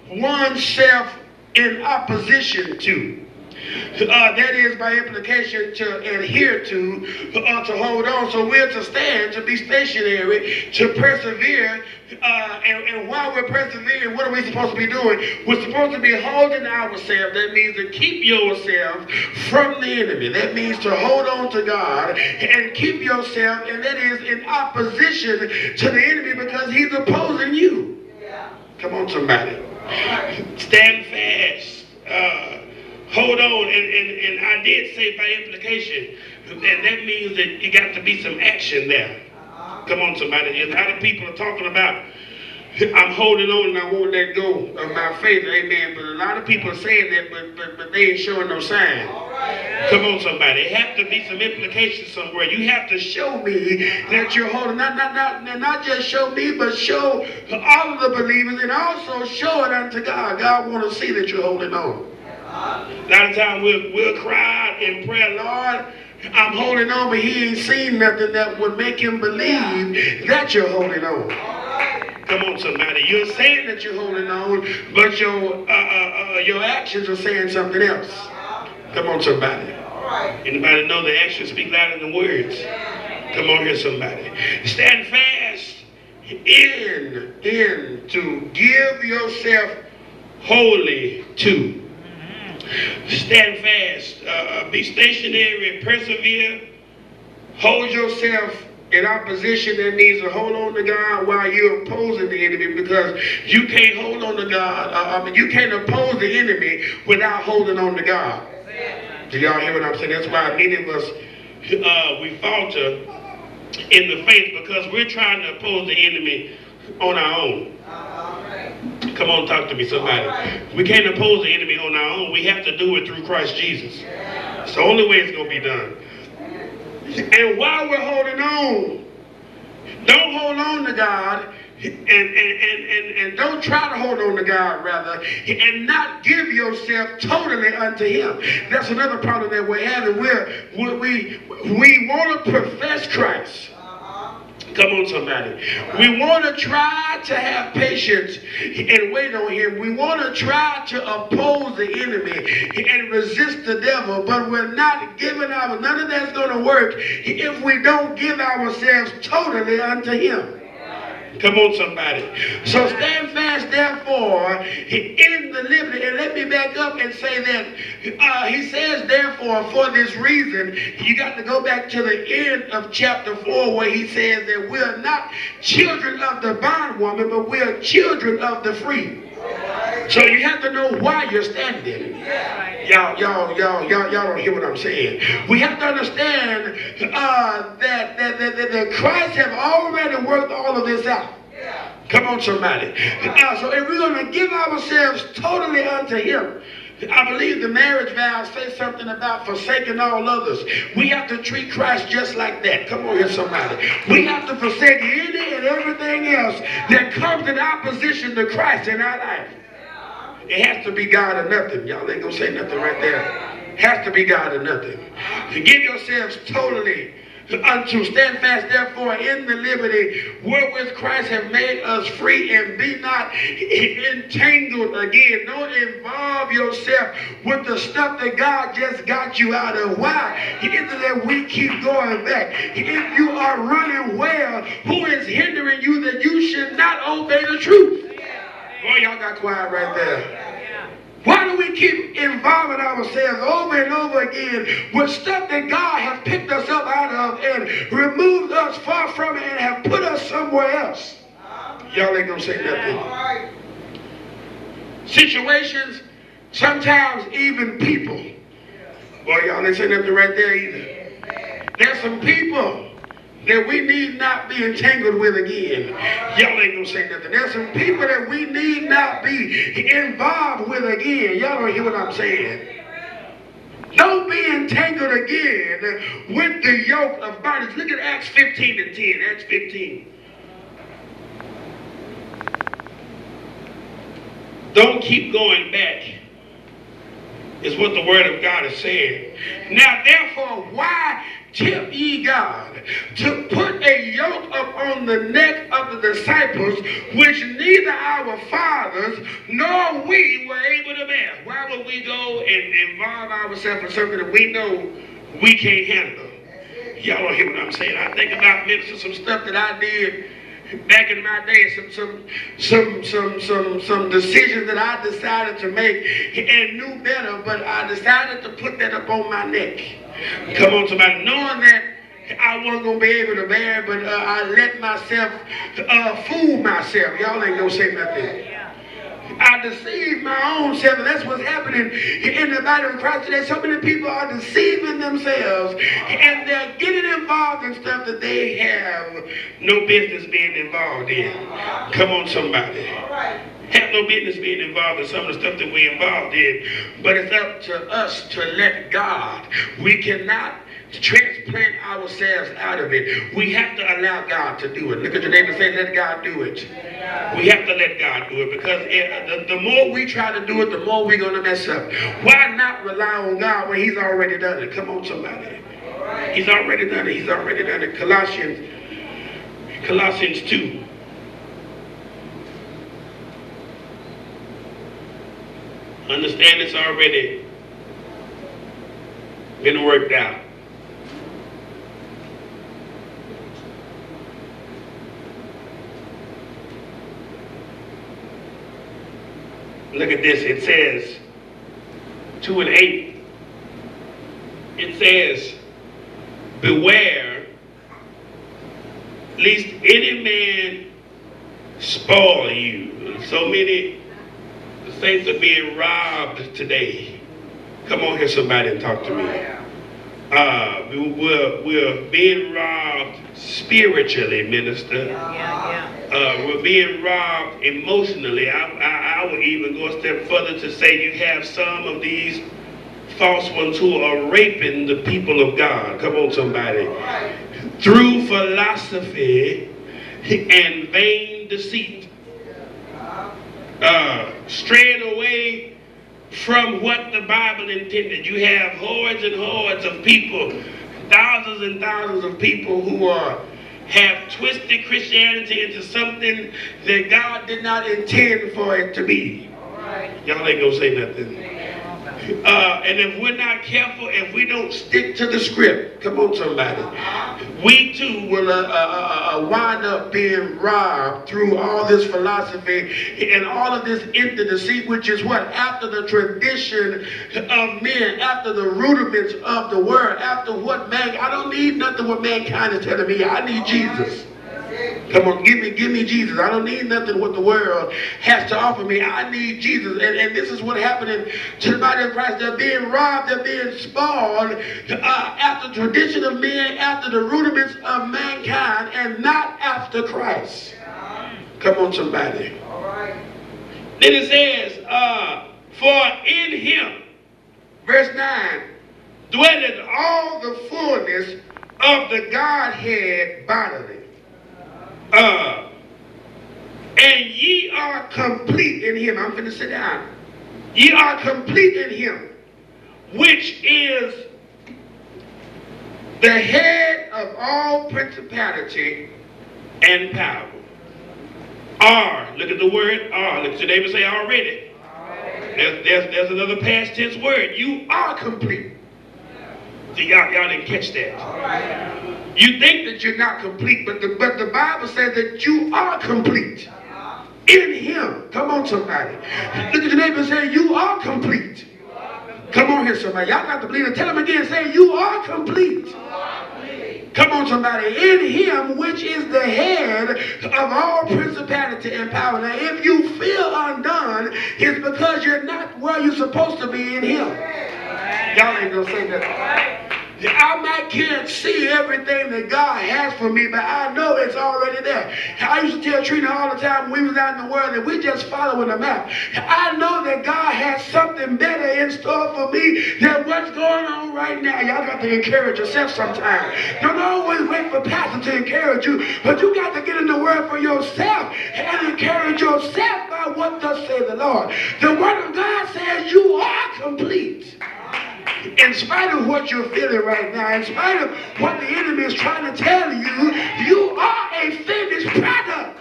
oneself in opposition to. That is by implication to adhere to hold on. So we're to stand, to be stationary, to persevere. And while we're persevering, what are we supposed to be doing? We're supposed to be holding ourselves. That means to keep yourself from the enemy. That means to hold on to God and keep yourself, and that is in opposition to the enemy because he's opposing you. Come on, somebody. Stand fast. Hold on, and I did say by implication, and that means that you got to be some action there. Come on, somebody. A lot of people are talking about, I'm holding on and I won't let go of my faith, amen. But a lot of people are saying that, but they ain't showing no sign. Come on, somebody. It has to be some implication somewhere. You have to show me that you're holding, not just show me, but show all of the believers, and also show it unto God. God wants to see that you're holding on. A lot of times we'll cry in prayer, Lord, I'm holding on, but he ain't seen nothing that would make him believe that you're holding on. Come on, somebody. You're saying that you're holding on, but your actions are saying something else. Come on, somebody. Anybody know the actions speak louder than words? Come on here, somebody. Stand fast in to give yourself wholly to. Stand fast, be stationary, persevere, hold yourself in opposition. That means to hold on to God while you're opposing the enemy, because you can't hold on to God. You can't oppose the enemy without holding on to God. Do y'all hear what I'm saying? That's why many of us, we falter in the faith because we're trying to oppose the enemy on our own. Come on, talk to me, somebody. We can't oppose the enemy on our own. We have to do it through Christ Jesus. It's the only way it's going to be done. And while we're holding on, don't hold on to God, and don't try to hold on to God, rather, and not give yourself totally unto him. That's another problem that we're having. We want to profess Christ. Come on, somebody. We want to try to have patience and wait on him. We want to try to oppose the enemy and resist the devil, but we're not giving none of that's going to work if we don't give ourselves totally unto him. Come on, somebody. So stand fast, therefore, in the liberty. And let me back up and say that he says, therefore, for this reason. You got to go back to the end of chapter 4 where he says that we are not children of the bondwoman, but we are children of the free. So you have to know why you're standing. Y'all don't hear what I'm saying. We have to understand that Christ have already worked all of this out. Come on, somebody. So if we're going to give ourselves totally unto him, I believe the marriage vows say something about forsaking all others. We have to treat Christ just like that. Come on here, somebody. We have to forsake any and everything else that comes in opposition to Christ in our life. It has to be God or nothing. Y'all ain't going to say nothing right there. It has to be God or nothing. To give yourselves totally unto, stand fast therefore in the liberty wherewith Christ have made us free, and be not entangled again. Don't involve yourself with the stuff that God just got you out of. Why is it that we keep going back? If you are running well, who is hindering you that you should not obey the truth? Boy, y'all got quiet right there. Why do we keep involving ourselves over and over again with stuff that God has picked us up out of and removed us far from it and have put us somewhere else? Y'all ain't gonna say nothing. Situations, sometimes even people. Boy, y'all ain't say nothing right there either. There's some people that we need not be entangled with again. Y'all ain't gonna say nothing. There's some people that we need not be involved with again. Y'all don't hear what I'm saying. Don't be entangled again with the yoke of bondage. Look at Acts 15 and 10. Acts 15. Don't keep going back, is what the word of God is saying. Now, therefore, why tempt ye God to put a yoke upon the neck of the disciples, which neither our fathers nor we were able to bear. Why would we go and involve ourselves in something that we know we can't handle? Y'all don't hear what I'm saying. I think about maybe some stuff that I did back in my day, some decisions that I decided to make and knew better, but I decided to put that up on my neck. Come on, somebody. Knowing that I wasn't going to be able to bear it, but I let myself fool myself. Y'all ain't going to say nothing. I deceived my own self, and that's what's happening in the body of Christ today. So many people are deceiving themselves, and they're getting involved in stuff that they have no business being involved in. Come on, somebody. Have no business being involved in some of the stuff that we're involved in, but it's up to us to let God. We cannot transplant ourselves out of it. We have to allow God to do it. Look at your neighbor and say, let God do it. We have to let God do it, because the more we try to do it, the more we're going to mess up. Why not rely on God when he's already done it? Come on, somebody. He's already done it. He's already done it. Colossians 2. Understand it's already been worked out. Look at this. It says 2 and 8. It says, beware lest any man spoil you. So many saints are being robbed today. Come on here, somebody, and talk to me. We're being robbed spiritually, minister. We're being robbed emotionally. I would even go a step further to say you have some of these false ones who are raping the people of God. Come on, somebody. Through philosophy and vain deceit. Straying away from what the Bible intended. You have hordes and hordes of people, thousands and thousands of people who have twisted Christianity into something that God did not intend for it to be. Y'all ain't gonna say nothing. And if we're not careful, if we don't stick to the script, come on, somebody, we too will wind up being robbed through all this philosophy and all of this empty deceit, which is what? After the tradition of men, after the rudiments of the word, after what man, I don't need nothing what mankind is telling me. I need Jesus. Come on, give me Jesus. I don't need nothing what the world has to offer me. I need Jesus. And this is what's happening to the body of Christ. They're being robbed. They're being spoiled after the tradition of men, after the rudiments of mankind, and not after Christ. Come on, somebody. All right. Then it says, for in him, verse 9, dwelleth all the fullness of the Godhead bodily. And ye are complete in him. I'm going to sit down. Ye are complete in him, which is the head of all principality and power. Look at the word are. Look at your neighbor, say already. There's another past tense word. You are complete. So y'all didn't catch that. You think that you're not complete, but the Bible says that you are complete in him. Come on, somebody. Look at your neighbor and say, you are complete. Come on here, somebody. Y'all got to believe it. Tell them again, say, you are complete. Come on, somebody. In him, which is the head of all principality and power. Now, if you feel undone, it's because you're not where you're supposed to be in him. Y'all ain't going to say nothing. I can't see everything that God has for me, but I know it's already there. I used to tell Trina all the time when we was out in the world that we just following the map. I know that God has something better in store for me than what's going on right now. Y'all got to encourage yourself sometimes. Don't always wait for pastor to encourage you, but you got to get in the word for yourself and encourage yourself by what thus says the Lord. The word of God says you are complete. In spite of what you're feeling right now, in spite of what the enemy is trying to tell you, you are a finished product.